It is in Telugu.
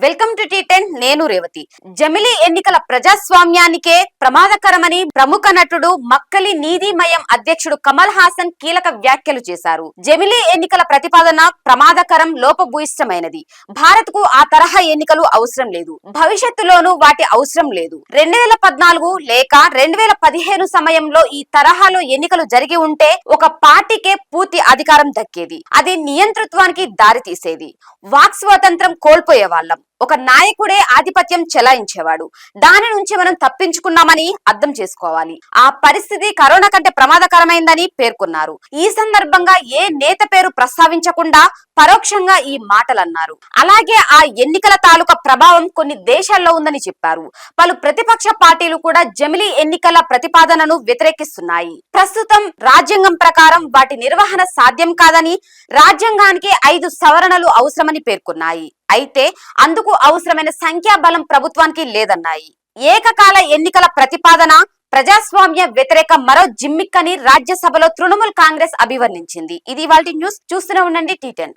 వెల్కమ్ టు టీ10 నేను రేవతి. జమిలీ ఎన్నికల ప్రజాస్వామ్యానికే ప్రమాదకరమని ప్రముఖ నటుడు మక్కలి నీతిమయం అధ్యక్షుడు కమల్ హాసన్ కీలక వ్యాఖ్యలు చేశారు. జమిలీ ఎన్నికల ప్రతిపాదన ప్రమాదకరం, లోపభూయిష్టమైనది. భారత్ కు ఆ తరహా ఎన్నికలు అవసరం లేదు, భవిష్యత్తులోనూ వాటి అవసరం లేదు. 2014 లేక 2015 సమయంలో ఈ తరహాలో ఎన్నికలు జరిగి ఉంటే ఒక పార్టీకే పూర్తి అధికారం దక్కేది. అది నియంతృత్వానికి దారి తీసేది. వాక్ స్వాతంత్రం కోల్పోయే వాళ్ళం. ఒక నాయకుడే ఆధిపత్యం చెలాయించేవాడు. దాని నుంచి మనం తప్పించుకున్నామని అర్థం చేసుకోవాలి. ఆ పరిస్థితి కరోనా కంటే ప్రమాదకరమైందని పేర్కొన్నారు. ఈ సందర్భంగా ఏ నేత పేరు ప్రస్తావించకుండా పరోక్షంగా ఈ మాటలన్నారు. అలాగే ఆ ఎన్నికల తాలూకా ప్రభావం కొన్ని దేశాల్లో ఉందని చెప్పారు. పలు ప్రతిపక్ష పార్టీలు కూడా జమిలీ ఎన్నికల ప్రతిపాదనను వ్యతిరేకిస్తున్నాయి. ప్రస్తుతం రాజ్యాంగం ప్రకారం వాటి నిర్వహణ సాధ్యం కాదని, రాజ్యాంగానికి 5 సవరణలు అవసరమని పేర్కొన్నాయి. అయితే అందుకు అవసరమైన సంఖ్యాబలం ప్రభుత్వానికి లేదన్నాయి. ఏకకాల ఎన్నికల ప్రతిపాదన ప్రజాస్వామ్య వ్యతిరేక మరో జిమ్మిక్ అని రాజ్యసభలో తృణమూల్ కాంగ్రెస్ అభివర్ణించింది. ఇది ఇవాల్టి న్యూస్. చూస్తూనే ఉండండి టీ10.